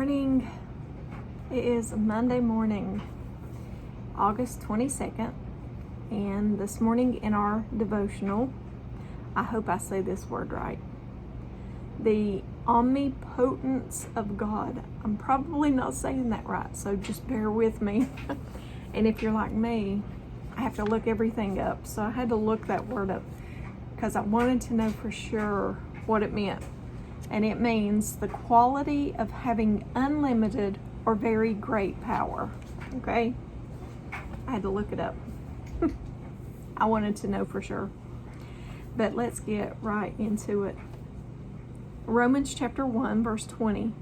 morning. It is Monday morning, August 22nd, and this morning in our devotional, I hope I say this word right, the Omnipotence of God. I'm probably not saying that right, so just bear with me. And if you're like me, I have to look everything up, so I had to look that word up because I wanted to know for sure what it meant. And it means the quality of having unlimited or very great power. Okay? I had to look it up. I wanted to know for sure. But let's get right into it. Romans chapter 1, verse 20.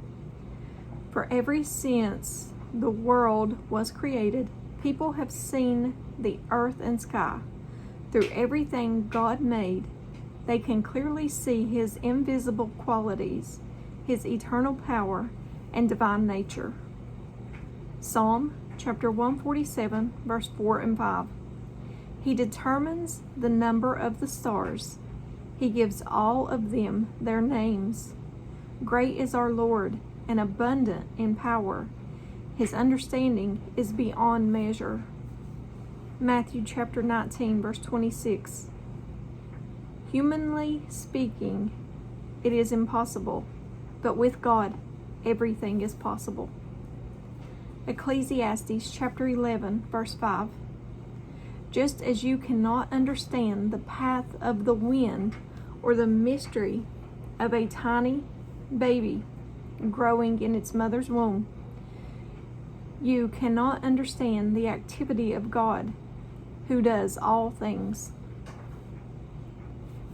For ever since the world was created, people have seen the earth and sky. Through everything God made, they can clearly see His invisible qualities, His eternal power, and divine nature. Psalm chapter 147, verse 4 and 5. He determines the number of the stars. He gives all of them their names. Great is our Lord, and abundant in power. His understanding is beyond measure. Matthew chapter 19, verse 26. Humanly speaking, it is impossible, but with God, everything is possible. Ecclesiastes chapter 11, verse 5. Just as you cannot understand the path of the wind or the mystery of a tiny baby growing in its mother's womb, you cannot understand the activity of God, who does all things.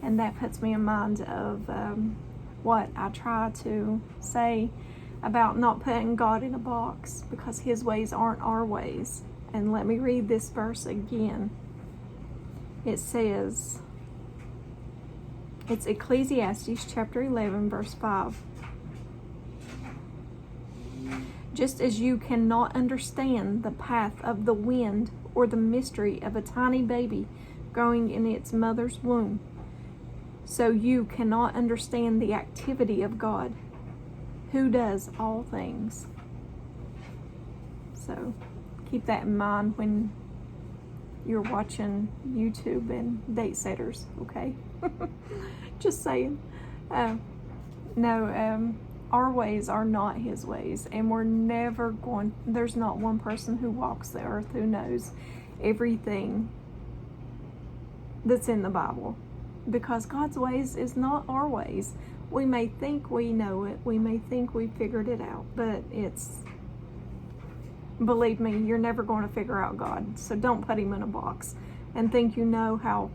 And that puts me in mind of what I try to say about not putting God in a box, because His ways aren't our ways. And let me read this verse again. It says, it's Ecclesiastes chapter 11, verse 5. Just as you cannot understand the path of the wind or the mystery of a tiny baby growing in its mother's womb, so you cannot understand the activity of God, who does all things. So keep that in mind when you're watching YouTube and date setters, okay? Just saying. Our ways are not His ways, and we're never going, there's not one person who walks the earth who knows everything that's in the Bible. Because God's ways is not our ways. We may think we know it. We may think we figured it out. But believe me, you're never going to figure out God. So don't put Him in a box and think you know how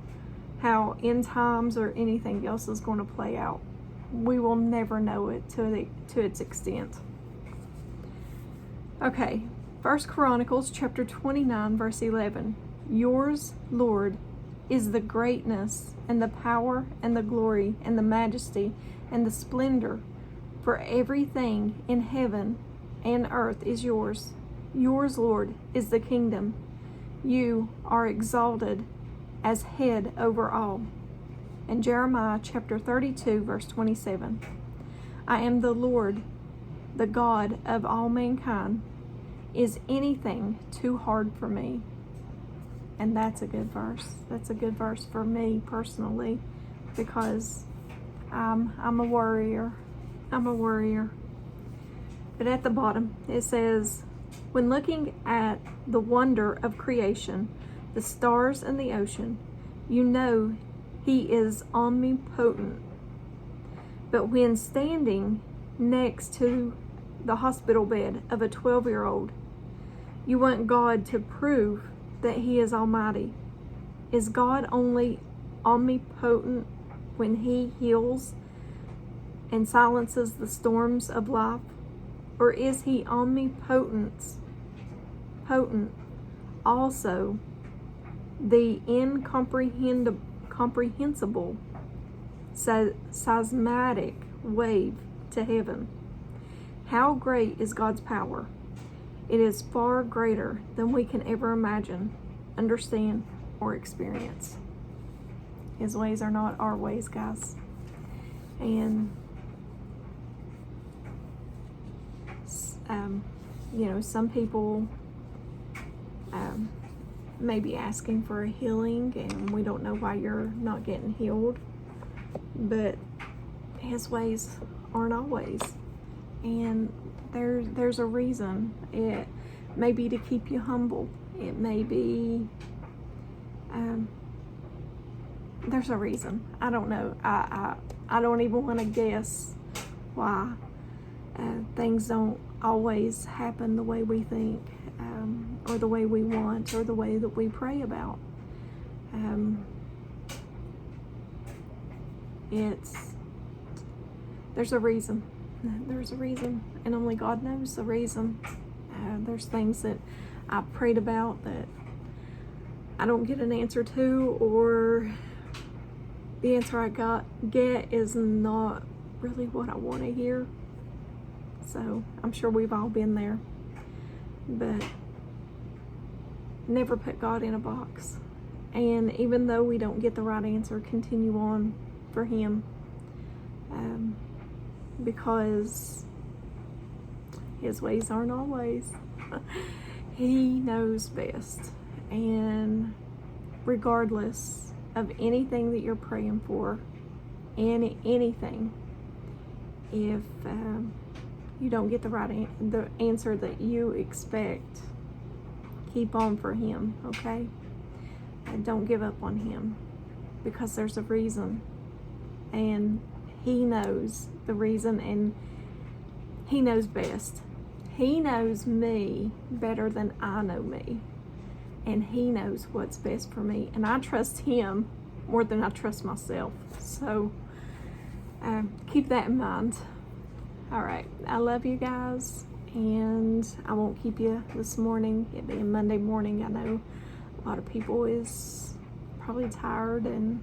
end times or anything else is going to play out. We will never know it to its extent. Okay, 1 Chronicles chapter 29, verse 11. Yours, Lord, is the greatness and the power and the glory and the majesty and the splendor, for everything in heaven and earth is yours. Yours, Lord, is the kingdom. You are exalted as head over all. And Jeremiah chapter 32, verse 27. I am the Lord, the God of all mankind. Is anything too hard for me? And that's a good verse. That's a good verse for me personally, because I'm a worrier. I'm a worrier. But at the bottom, it says, when looking at the wonder of creation, the stars and the ocean, you know He is omnipotent. But when standing next to the hospital bed of a 12-year-old, you want God to prove that He is almighty. Is God only omnipotent when He heals and silences the storms of life? Or is He potent also the incomprehensible seismic wave to heaven? How great is God's power? It is far greater than we can ever imagine, understand, or experience. His ways are not our ways, guys. And You know, some people may be asking for a healing, and we don't know why you're not getting healed, but his ways aren't always, and there's a reason. It may be to keep you humble. It may be there's a reason. I don't know. I don't even want to guess why things don't always happen the way we think, or the way we want, or the way that we pray about. There's a reason. There's a reason, and only God knows the reason. There's things that I prayed about that I don't get an answer to, or the answer I get is not really what I want to hear. So I'm sure we've all been there, but never put God in a box. And even though we don't get the right answer, continue on for Him, because His ways aren't always. He knows best. And regardless of anything that you're praying for, anything, if you don't get the answer that you expect, keep on for Him, okay? And don't give up on Him, because there's a reason, and He knows the reason, and He knows best. He knows me better than I know me, and He knows what's best for me, and I trust Him more than I trust myself. So keep that in mind. All right, I love you guys, and I won't keep you this morning. It being Monday morning, I know a lot of people is probably tired, and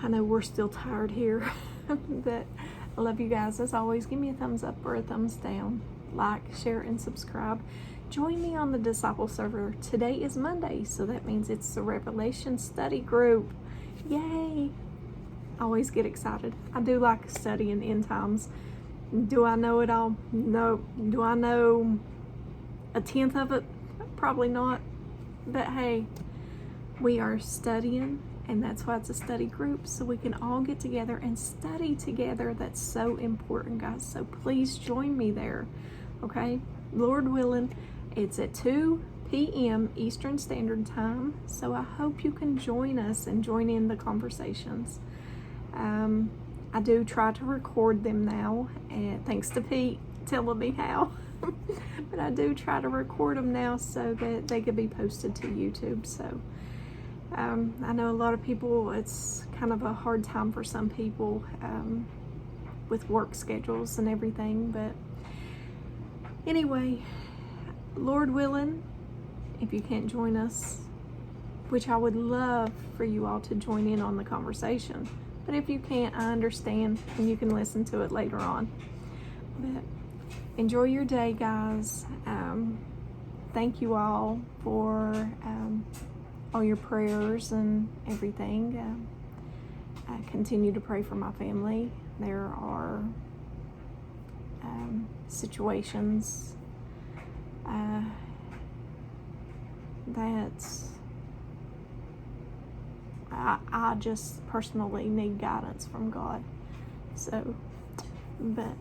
I know we're still tired here. But I love you guys. As always, give me a thumbs up or a thumbs down. Like, share, and subscribe. Join me on the Disciple server. Today is Monday, so that means it's the Revelation study group. Yay! I always get excited. I do like studying end times. Do I know it all? No. Do I know a tenth of it? Probably not. But hey, we are studying, and that's why it's a study group, so we can all get together and study together. That's so important, guys. So please join me there, okay? Lord willing, it's at 2 p.m. Eastern Standard Time, so I hope you can join us and join in the conversations. I do try to record them now, and thanks to Pete telling me how. But I do try to record them now so that they could be posted to YouTube. So I know a lot of people, it's kind of a hard time for some people with work schedules and everything. But anyway, Lord willing, if you can't join us, which I would love for you all to join in on the conversation, but if you can't, I understand, and you can listen to it later on. But enjoy your day, guys. Thank you all for all your prayers and everything. I continue to pray for my family. There are situations that I just personally need guidance from God. So, but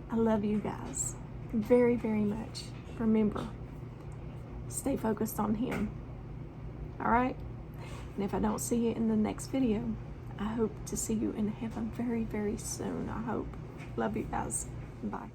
I love you guys very, very much. Remember, stay focused on Him. All right? And if I don't see you in the next video, I hope to see you in heaven very, very soon. I hope. Love you guys. Bye.